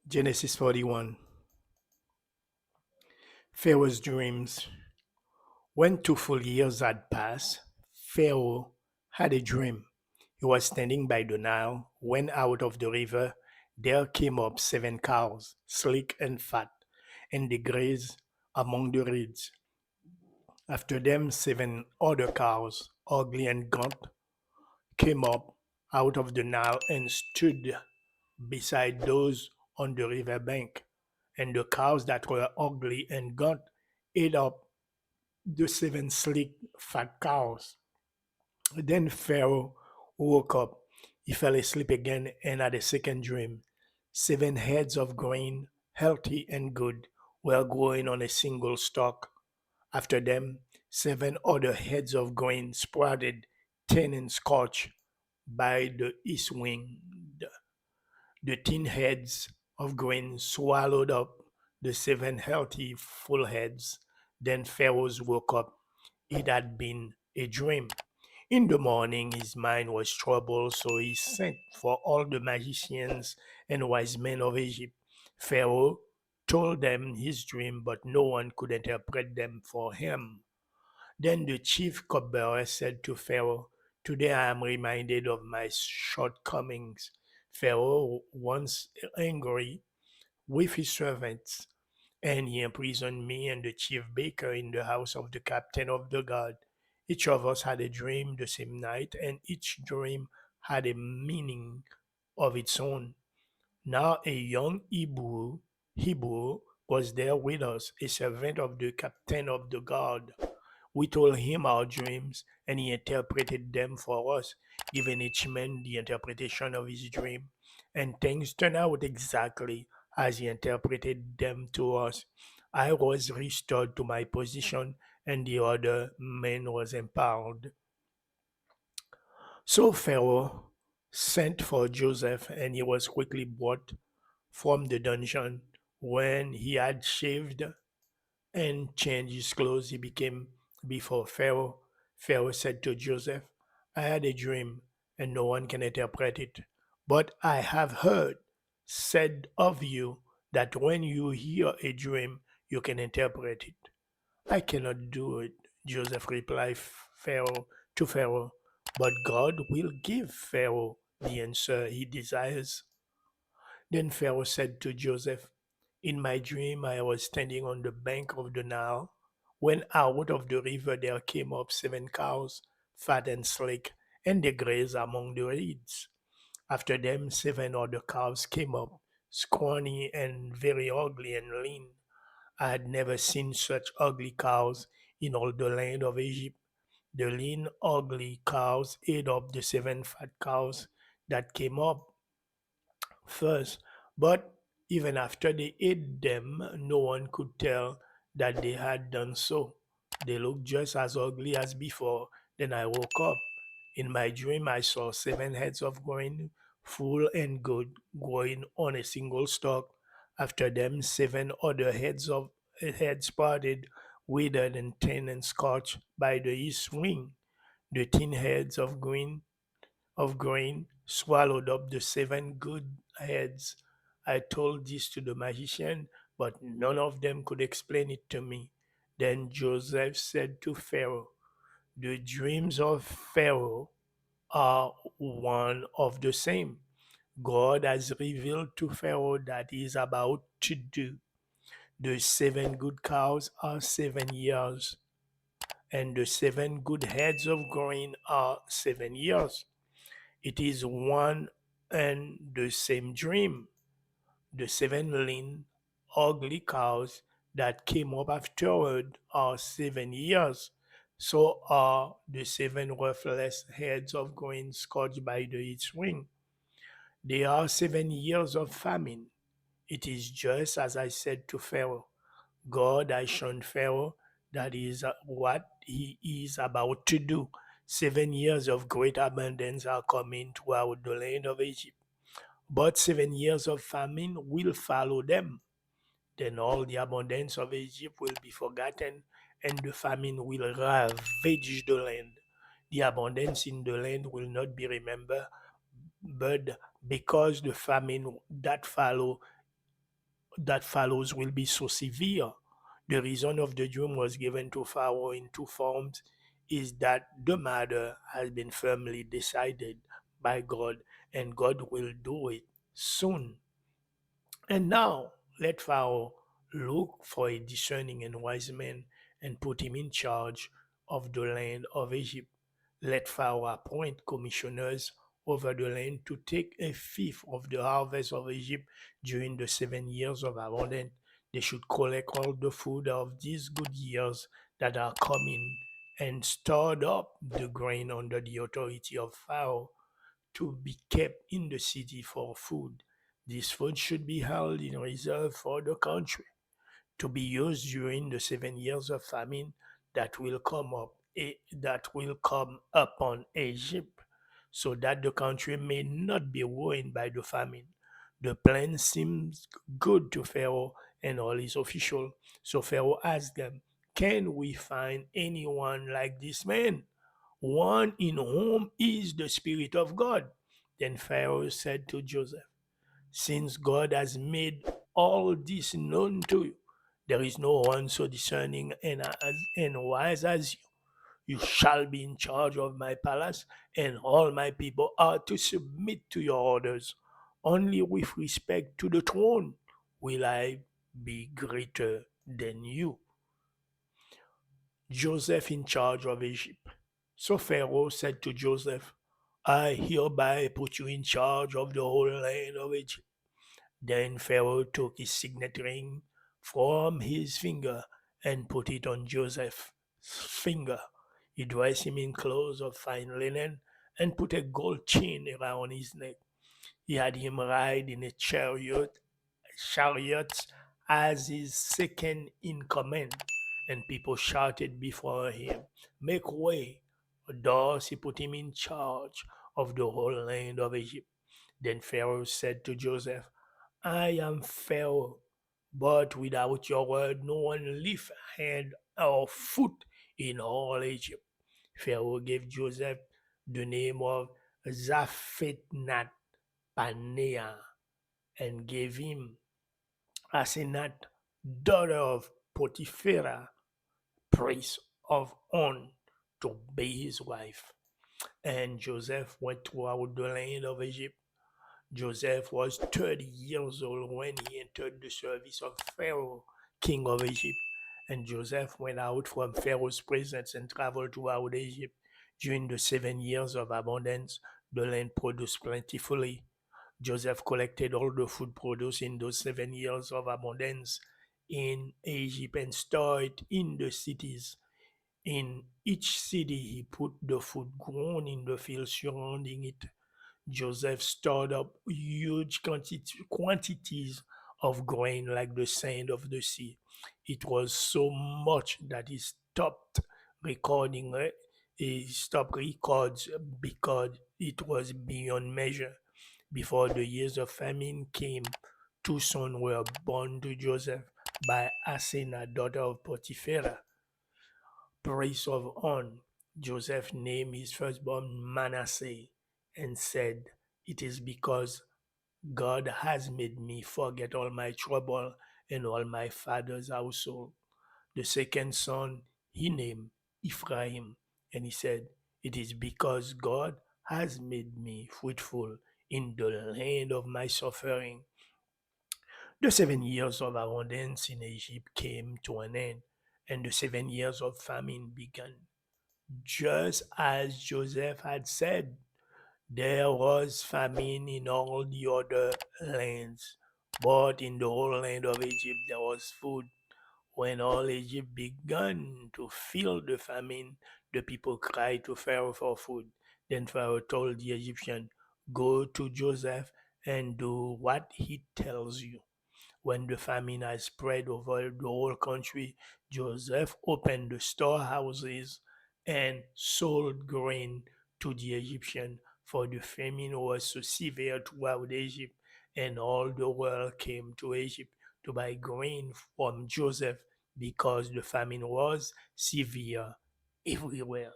Genesis 41. Pharaoh's dreams. When 2 full years had passed, Pharaoh had a dream. He was standing by the Nile when out of the river there came up 7 cows, sleek and fat, and they grazed among the reeds. After them, 7 other cows, ugly and gaunt, came up out of the Nile and stood beside those on the river bank. And the cows that were ugly and gaunt ate up the 7 sleek, fat cows. Then Pharaoh woke up. He fell asleep again and had a second dream. 7 heads of grain, healthy and good, were growing on a single stalk. After them, 7 other heads of grain sprouted, thin and scorched by the east wind. The 10 heads of grain swallowed up the 7 healthy, full heads. Then Pharaoh woke up. It had been a dream. In the morning, his mind was troubled, so he sent for all the magicians and wise men of Egypt. Pharaoh told them his dream, but no one could interpret them for him. Then the chief cupbearer said to Pharaoh, "Today I am reminded of my shortcomings." Pharaoh, once angry with his servants, and he imprisoned me and the chief baker in the house of the captain of the guard. Each of us had a dream the same night, and each dream had a meaning of its own. Now a young Hebrew was there with us, a servant of the captain of the guard. We told him our dreams, and he interpreted them for us, giving each man the interpretation of his dream. And things turned out exactly as he interpreted them to us. I was restored to my position, and the other man was empowered. So Pharaoh sent for Joseph, and he was quickly brought from the dungeon. When he had shaved and changed his clothes, he became before Pharaoh. Pharaoh said to Joseph, "I had a dream, and no one can interpret it. But I have heard said of you that when you hear a dream, you can interpret it." "I cannot do it," Joseph replied Pharaoh to Pharaoh, "but God will give Pharaoh the answer he desires." Then Pharaoh said to Joseph, "In my dream, I was standing on the bank of the Nile, when out of the river there came up 7 cows, fat and sleek, and they grazed among the reeds. After them, 7 other cows came up, scrawny and very ugly and lean. I had never seen such ugly cows in all the land of Egypt. The lean, ugly cows ate up the 7 fat cows that came up first, but even after they ate them, no one could tell that they had done so. They looked just as ugly as before. Then I woke up. In my dream, I saw 7 heads of grain, full and good, growing on a single stalk. After them, 7 other heads parted, withered and thin and scorched by the east wind. The 10 heads of grain swallowed up the 7 good heads. I told this to the magician, but none of them could explain it to me. Then Joseph said to Pharaoh, "The dreams of Pharaoh are one of the same. God has revealed to Pharaoh that he is about to do. The 7 good cows are 7 years, and the 7 good heads of grain are 7 years. It is one and the same dream. The 7 lean, ugly cows that came up afterward are 7 years. So are the 7 worthless heads of grain scorched by the heat swing. They are 7 years of famine. It is just as I said to Pharaoh. God has shown Pharaoh that is what he is about to do. 7 years of great abundance are coming throughout the land of Egypt, but 7 years of famine will follow them. Then all the abundance of Egypt will be forgotten, and the famine will ravage the land. The abundance in the land will not be remembered, but because the famine that follow that follows will be so severe. The reason of the dream was given to Pharaoh in two forms is that the matter has been firmly decided by God and God will do it soon. And now let Pharaoh look for a discerning and wise man and put him in charge of the land of Egypt. Let Pharaoh appoint commissioners over the land to take a fifth of the harvest of Egypt during the 7 years of abundance. They should collect all the food of these good years that are coming and stored up the grain under the authority of Pharaoh to be kept in the city for food. This food should be held in reserve for the country to be used during the 7 years of famine that will come upon Egypt, so that the country may not be ruined by the famine. The plan seems good to Pharaoh and all his officials. So Pharaoh asked them, "Can we find anyone like this man? One in whom is the Spirit of God." Then Pharaoh said to Joseph, "Since God has made all this known to you, there is no one so discerning and wise as you. You shall be in charge of my palace, and all my people are to submit to your orders. Only with respect to the throne will I be greater than you." Joseph in charge of Egypt. So Pharaoh said to Joseph, "I hereby put you in charge of the whole land of Egypt." Then Pharaoh took his signet ring from his finger and put it on Joseph's finger. He dressed him in clothes of fine linen and put a gold chain around his neck. He had him ride in a chariots as his second in command, and people shouted before him, "Make way!" Thus he put him in charge of the whole land of Egypt. Then Pharaoh said to Joseph, "I am Pharaoh, but without your word no one lift hand or foot in all Egypt." Pharaoh gave Joseph the name of Zaphetnat Paneah and gave him Asenat, daughter of Potipharah, priest of On, to be his wife. And Joseph went throughout the land of Egypt. Joseph was 30 years old when he entered the service of Pharaoh, king of Egypt. And Joseph went out from Pharaoh's presence and traveled throughout Egypt. During the 7 years of abundance, the land produced plentifully. Joseph collected all the food produced in those 7 years of abundance in Egypt and stored it in the cities. In each city, he put the food grown in the fields surrounding it. Joseph stored up huge quantities of grain like the sand of the sea. It was so much that he stopped records because it was beyond measure. Before the years of famine came, two sons were born to Joseph by Asenath, daughter of Potipharah, priest of On. Joseph named his firstborn Manasseh and said, "It is because God has made me forget all my trouble and all my father's household." The second son he named Ephraim, and he said, "It is because God has made me fruitful in the land of my suffering." The 7 years of abundance in Egypt came to an end, and the 7 years of famine began. Just as Joseph had said, there was famine in all the other lands, but in the whole land of Egypt there was food. When all Egypt began to feel the famine, the people cried to Pharaoh for food. Then Pharaoh told the Egyptian, "Go to Joseph and do what he tells you." When the famine had spread over the whole country, Joseph opened the storehouses and sold grain to the Egyptian, for the famine was so severe throughout Egypt, and all the world came to Egypt to buy grain from Joseph because the famine was severe everywhere.